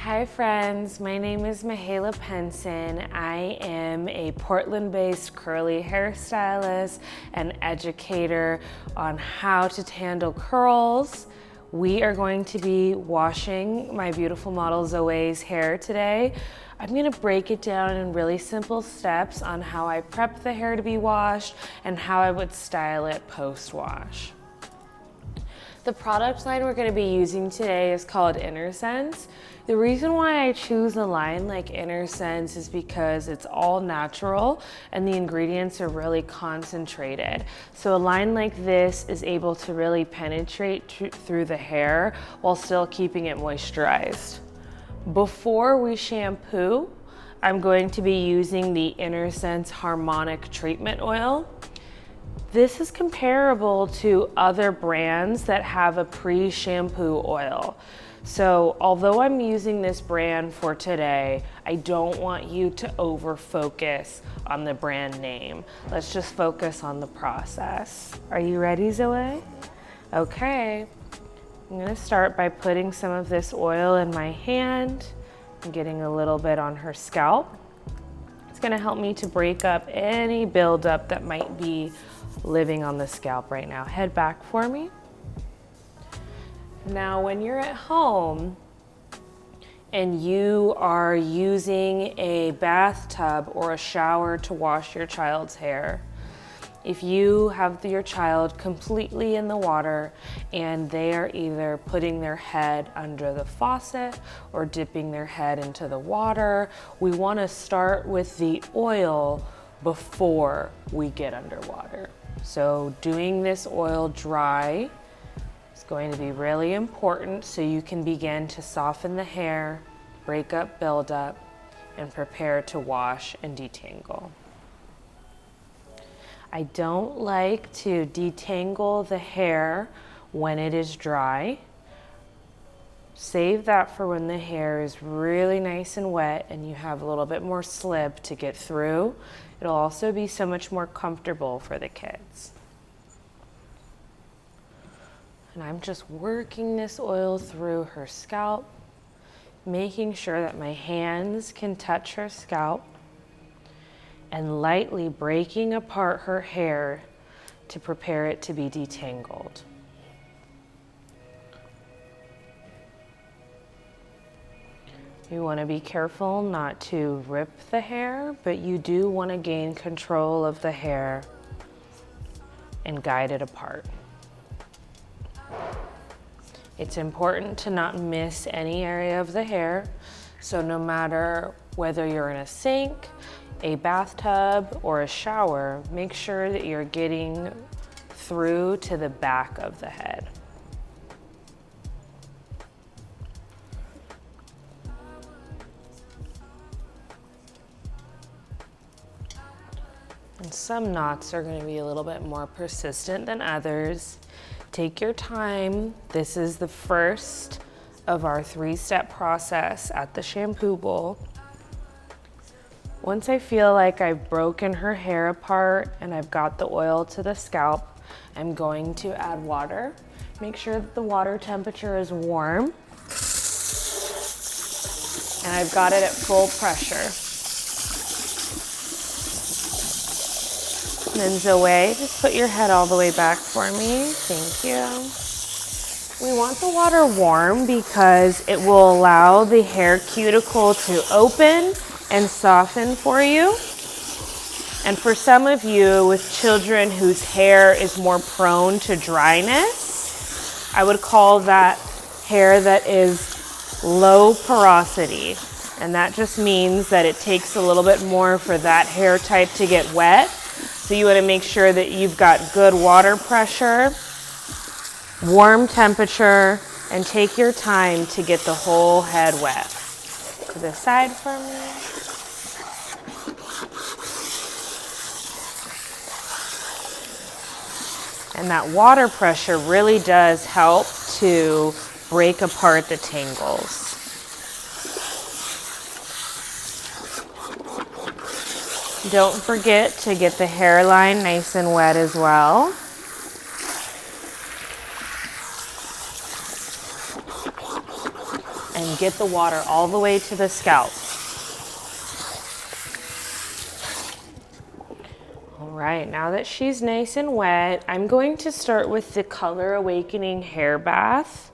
Hi friends, my name is Mahaila Penson. I am a Portland-based curly hairstylist and educator on how to handle curls. We are going to be washing my beautiful model Zoe's hair today. I'm gonna break it down in really simple steps on how I prep the hair to be washed and how I would style it post-wash. The product line we're going to be using today is called Inner Sense. The reason why I choose a line like Inner Sense is because it's all natural and the ingredients are really concentrated. So a line like this is able to really penetrate through the hair while still keeping it moisturized. Before we shampoo, I'm going to be using the Inner Sense Harmonic Treatment Oil. This is comparable to other brands that have a pre-shampoo oil. So although I'm using this brand for today, I don't want you to over-focus on the brand name. Let's just focus on the process. Are you ready, Zoe? Okay. I'm gonna start by putting some of this oil in my hand and getting a little bit on her scalp. It's gonna help me to break up any buildup that might be living on the scalp right now. Head back for me. Now, when you're at home and you are using a bathtub or a shower to wash your child's hair, if you have your child completely in the water and they are either putting their head under the faucet or dipping their head into the water, we want to start with the oil before we get underwater. So doing this oil dry is going to be really important so you can begin to soften the hair, break up buildup, and prepare to wash and detangle. I don't like to detangle the hair when it is dry. Save that for when the hair is really nice and wet and you have a little bit more slip to get through. It'll also be so much more comfortable for the kids. And I'm just working this oil through her scalp, making sure that my hands can touch her scalp, and lightly breaking apart her hair to prepare it to be detangled. You want to be careful not to rip the hair, but you do want to gain control of the hair and guide it apart. It's important to not miss any area of the hair, so no matter whether you're in a sink, a bathtub, or a shower, make sure that you're getting through to the back of the head. And some knots are going to be a little bit more persistent than others. Take your time. This is the first of our 3-step process at the shampoo bowl. Once I feel like I've broken her hair apart and I've got the oil to the scalp, I'm going to add water. Make sure that the water temperature is warm. And I've got it at full pressure. And then Zoe, just put your head all the way back for me. Thank you. We want the water warm because it will allow the hair cuticle to open and soften for you. And for some of you with children whose hair is more prone to dryness, I would call that hair that is low porosity. And that just means that it takes a little bit more for that hair type to get wet. So you want to make sure that you've got good water pressure, warm temperature, and take your time to get the whole head wet. To the side for me. And that water pressure really does help to break apart the tangles. Don't forget to get the hairline nice and wet as well. and get the water all the way to the scalp. All right, now that she's nice and wet, I'm going to start with the Color Awakening Hair Bath.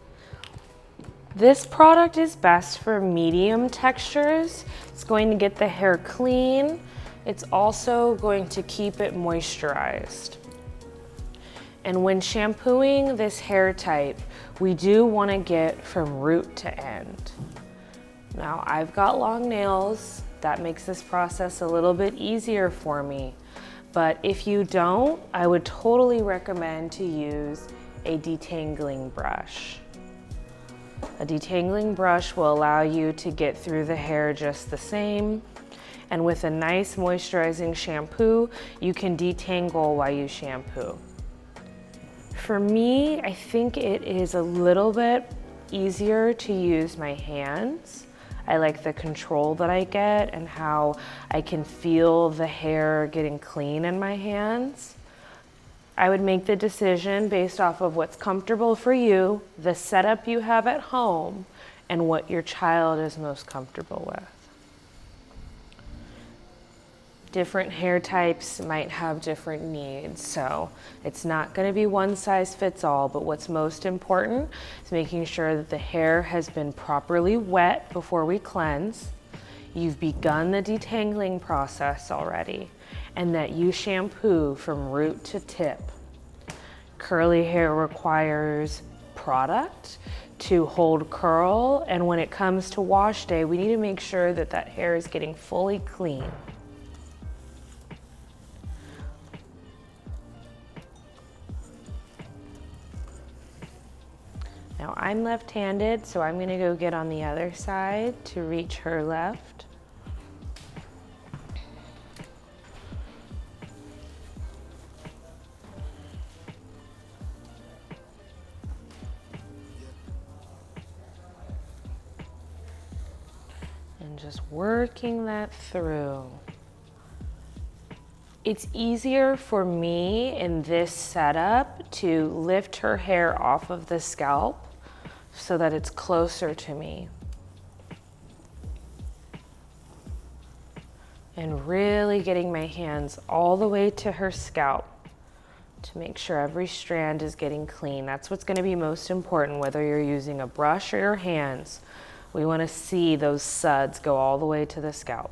This product is best for medium textures. It's going to get the hair clean. It's also going to keep it moisturized. And when shampooing this hair type, we do want to get from root to end. Now, I've got long nails. That makes this process a little bit easier for me. But if you don't, I would totally recommend to use a detangling brush. A detangling brush will allow you to get through the hair just the same. And with a nice moisturizing shampoo, you can detangle while you shampoo. For me, I think it is a little bit easier to use my hands. I like the control that I get and how I can feel the hair getting clean in my hands. I would make the decision based off of what's comfortable for you, the setup you have at home, and what your child is most comfortable with. Different hair types might have different needs, so it's not going to be one size fits all, but what's most important is making sure that the hair has been properly wet before we cleanse, you've begun the detangling process already, and that you shampoo from root to tip. Curly hair requires product to hold curl, and when it comes to wash day, we need to make sure that that hair is getting fully clean. Now I'm left-handed, so I'm gonna go get on the other side to reach her left. And just working that through. It's easier for me in this setup to lift her hair off of the scalp so that it's closer to me. And really getting my hands all the way to her scalp to make sure every strand is getting clean. That's what's going to be most important, whether you're using a brush or your hands. We want to see those suds go all the way to the scalp.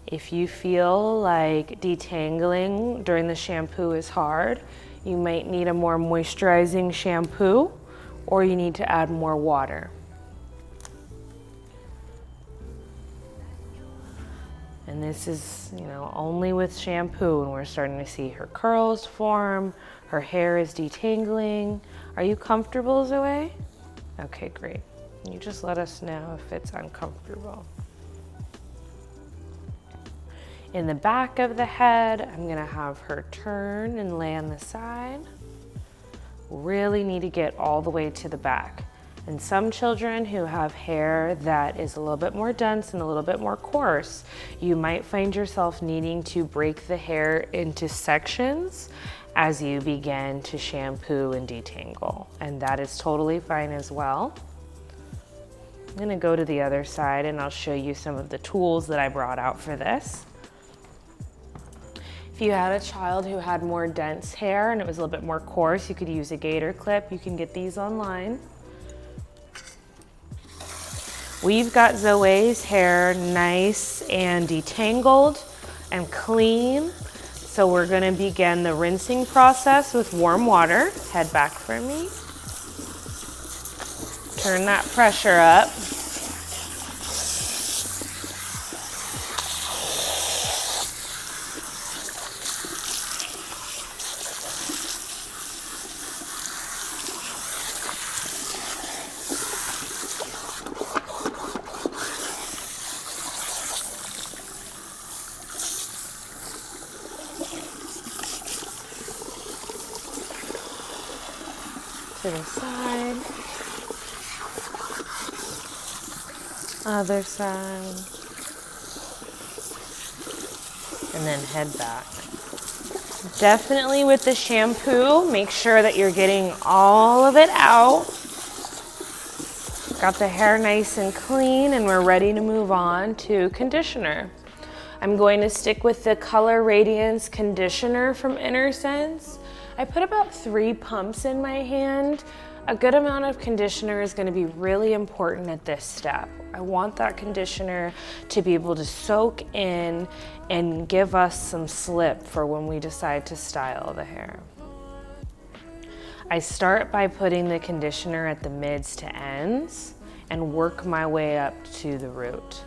If you feel like detangling during the shampoo is hard, you might need a more moisturizing shampoo, or you need to add more water. And this is, only with shampoo, and we're starting to see her curls form, her hair is detangling. Are you comfortable, Zoe? Okay, great. You just let us know if it's uncomfortable. In the back of the head, I'm gonna have her turn and lay on the side. Really need to get all the way to the back. And some children who have hair that is a little bit more dense and a little bit more coarse, you might find yourself needing to break the hair into sections as you begin to shampoo and detangle. And that is totally fine as well. I'm gonna go to the other side and I'll show you some of the tools that I brought out for this. If you had a child who had more dense hair and it was a little bit more coarse, you could use a gator clip. You can get these online. We've got Zoe's hair nice and detangled and clean. So we're gonna begin the rinsing process with warm water. Head back for me. Turn that pressure up. To the side, other side, and then head back. Definitely with the shampoo, make sure that you're getting all of it out. Got the hair nice and clean, and we're ready to move on to conditioner. I'm going to stick with the Color Radiance conditioner from Inner Sense. I put about 3 pumps in my hand. A good amount of conditioner is going to be really important at this step. I want that conditioner to be able to soak in and give us some slip for when we decide to style the hair. I start by putting the conditioner at the mids to ends and work my way up to the root.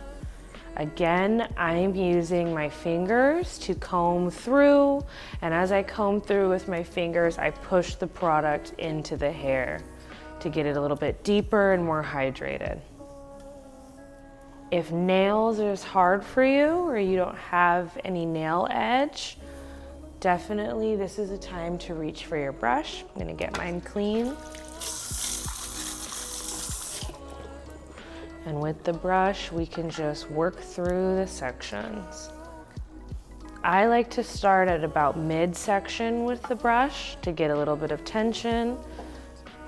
Again, I'm using my fingers to comb through, and as I comb through with my fingers, I push the product into the hair to get it a little bit deeper and more hydrated. If nails is hard for you or you don't have any nail edge, definitely this is a time to reach for your brush. I'm gonna get mine clean. And with the brush, we can just work through the sections. I like to start at about midsection with the brush to get a little bit of tension,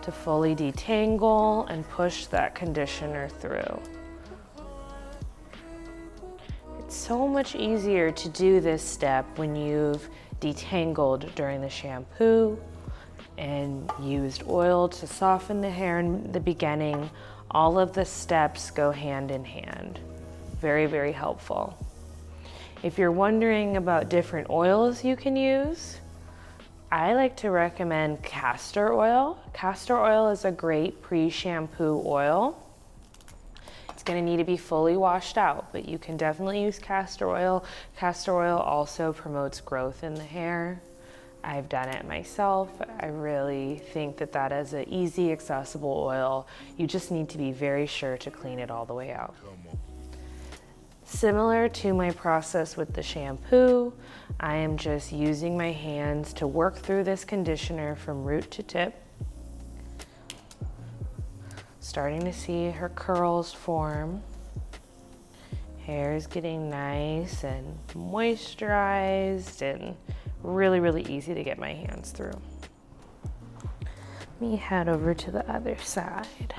to fully detangle and push that conditioner through. It's so much easier to do this step when you've detangled during the shampoo and used oil to soften the hair in the beginning. All of the steps go hand in hand. Very, very helpful. If you're wondering about different oils you can use, I like to recommend castor oil. Castor oil is a great pre-shampoo oil. It's gonna need to be fully washed out, but you can definitely use castor oil. Castor oil also promotes growth in the hair. I've done it myself. I really think that that is an easy, accessible oil. You just need to be very sure to clean it all the way out. Similar to my process with the shampoo, I am just using my hands to work through this conditioner from root to tip. Starting to see her curls form. Hair is getting nice and moisturized and really, really easy to get my hands through. Let me head over to the other side.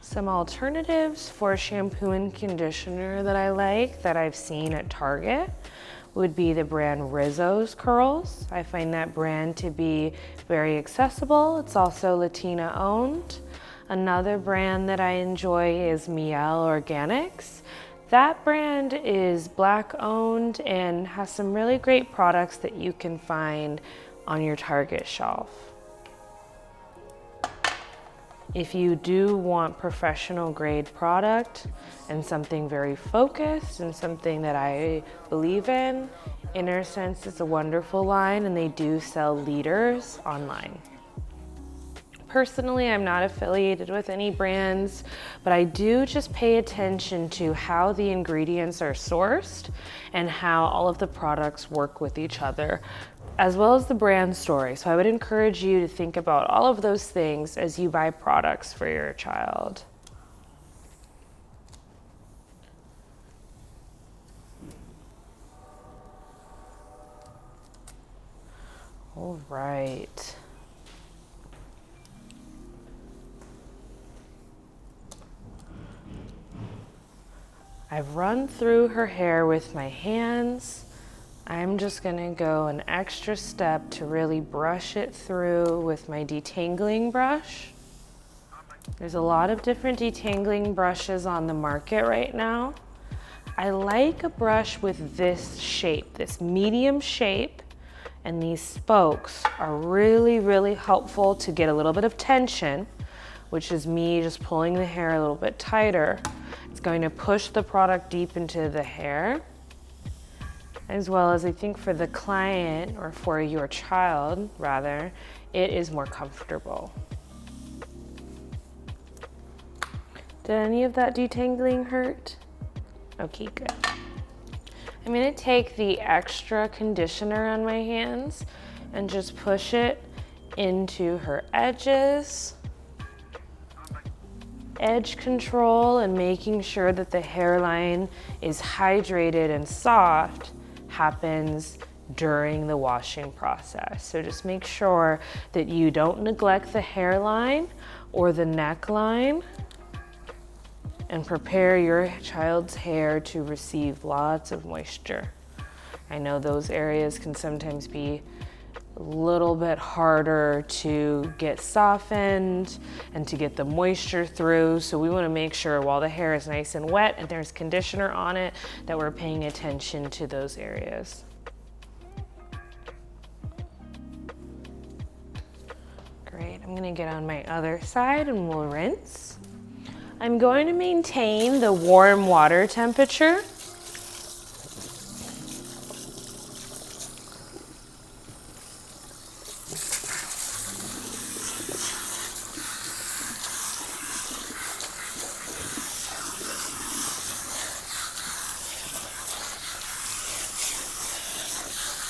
Some alternatives for shampoo and conditioner that I like that I've seen at Target would be the brand Rizzo's Curls. I find that brand to be very accessible. It's also Latina owned. Another brand that I enjoy is Miel Organics. That brand is Black owned and has some really great products that you can find on your Target shelf. If you do want professional grade product and something very focused and something that I believe in, Inner Sense is a wonderful line, and they do sell liters online. Personally, I'm not affiliated with any brands, but I do just pay attention to how the ingredients are sourced and how all of the products work with each other, as well as the brand story. So I would encourage you to think about all of those things as you buy products for your child. All right. I've run through her hair with my hands. I'm just gonna go an extra step to really brush it through with my detangling brush. There's a lot of different detangling brushes on the market right now. I like a brush with this shape, this medium shape, and these spokes are really, really helpful to get a little bit of tension, which is me just pulling the hair a little bit tighter. It's going to push the product deep into the hair, as well as I think for the client, or for your child rather, it is more comfortable. Did any of that detangling hurt? Okay, good. I'm gonna take the extra conditioner on my hands and just push it into her edges. Edge control and making sure that the hairline is hydrated and soft happens during the washing process. So just make sure that you don't neglect the hairline or the neckline, and prepare your child's hair to receive lots of moisture. I know those areas can sometimes be a little bit harder to get softened and to get the moisture through, so we want to make sure while the hair is nice and wet and there's conditioner on it that we're paying attention to those areas. Great, I'm going to get on my other side and we'll rinse. I'm going to maintain the warm water temperature.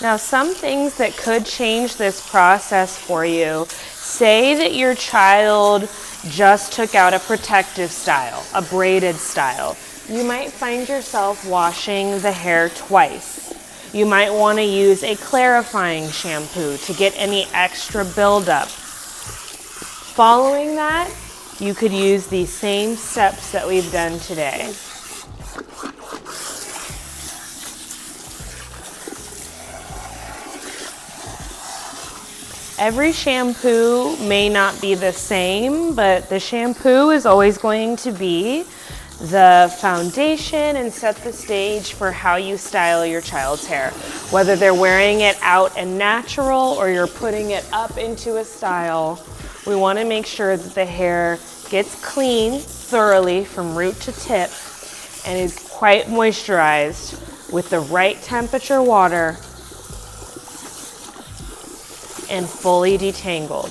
Now, some things that could change this process for you, say that your child just took out a protective style, a braided style. You might find yourself washing the hair twice. You might want to use a clarifying shampoo to get any extra buildup. Following that, you could use the same steps that we've done today. Every shampoo may not be the same, but the shampoo is always going to be the foundation and set the stage for how you style your child's hair. Whether they're wearing it out and natural or you're putting it up into a style, we want to make sure that the hair gets clean thoroughly from root to tip and is quite moisturized with the right temperature water and fully detangled.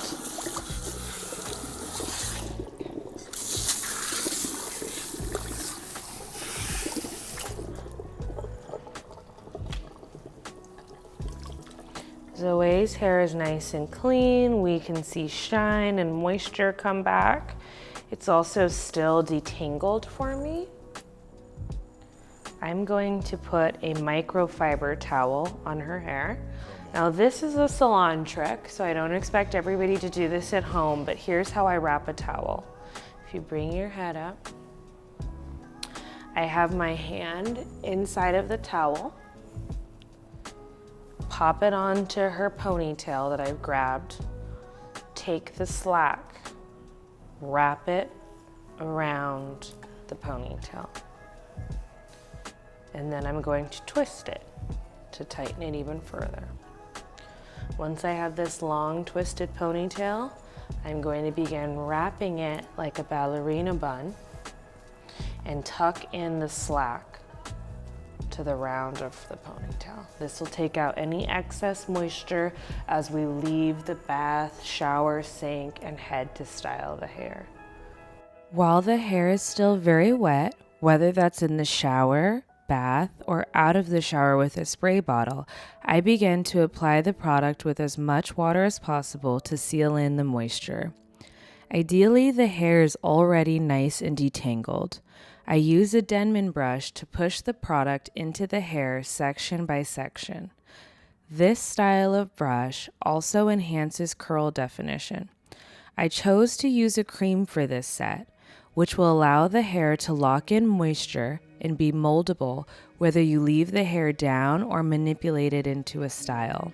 Zoe's hair is nice and clean. We can see shine and moisture come back. It's also still detangled for me. I'm going to put a microfiber towel on her hair. Now this is a salon trick, so I don't expect everybody to do this at home, but here's how I wrap a towel. If you bring your head up, I have my hand inside of the towel, pop it onto her ponytail that I've grabbed, take the slack, wrap it around the ponytail, and then I'm going to twist it to tighten it even further. Once I have this long twisted ponytail, I'm going to begin wrapping it like a ballerina bun and tuck in the slack to the round of the ponytail. This will take out any excess moisture as we leave the bath, shower, sink, and head to style the hair. While the hair is still very wet, whether that's in the shower, bath, or out of the shower with a spray bottle, I begin to apply the product with as much water as possible to seal in the moisture. Ideally, the hair is already nice and detangled. I use a Denman brush to push the product into the hair section by section. This style of brush also enhances curl definition. I chose to use a cream for this set, which will allow the hair to lock in moisture and be moldable whether you leave the hair down or manipulate it into a style.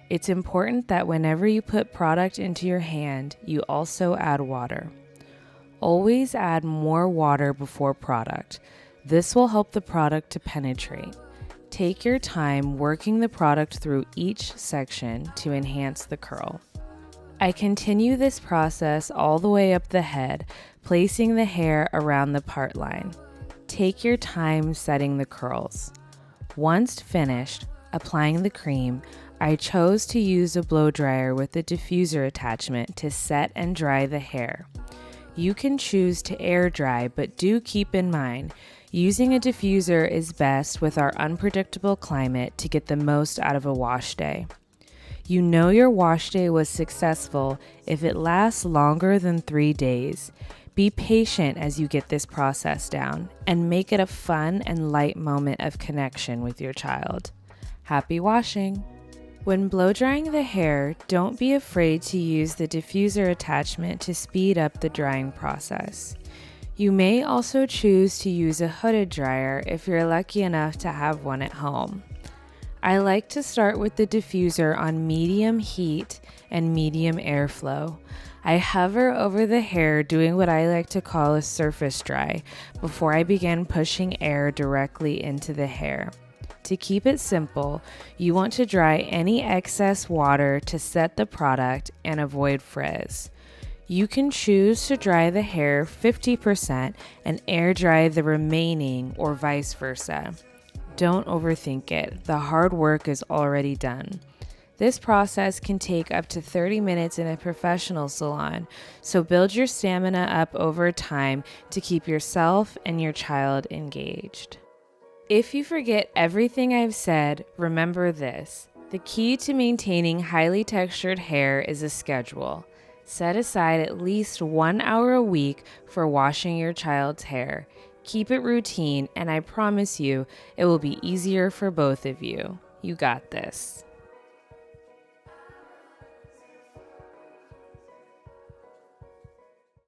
It's important that whenever you put product into your hand, you also add water. Always add more water before product. This will help the product to penetrate. Take your time working the product through each section to enhance the curl. I continue this process all the way up the head, placing the hair around the part line. Take your time setting the curls. Once finished applying the cream, I chose to use a blow dryer with a diffuser attachment to set and dry the hair. You can choose to air dry, but do keep in mind, using a diffuser is best with our unpredictable climate to get the most out of a wash day. You know your wash day was successful if it lasts longer than 3 days. Be patient as you get this process down and make it a fun and light moment of connection with your child. Happy washing! When blow drying the hair, don't be afraid to use the diffuser attachment to speed up the drying process. You may also choose to use a hooded dryer if you're lucky enough to have one at home. I like to start with the diffuser on medium heat and medium airflow. I hover over the hair doing what I like to call a surface dry before I begin pushing air directly into the hair. To keep it simple, you want to dry any excess water to set the product and avoid frizz. You can choose to dry the hair 50% and air dry the remaining or vice versa. Don't overthink it. The hard work is already done. This process can take up to 30 minutes in a professional salon, so build your stamina up over time to keep yourself and your child engaged. If you forget everything I've said, remember this. The key to maintaining highly textured hair is a schedule. Set aside at least 1 hour a week for washing your child's hair. Keep it routine, and I promise you, it will be easier for both of you. You got this.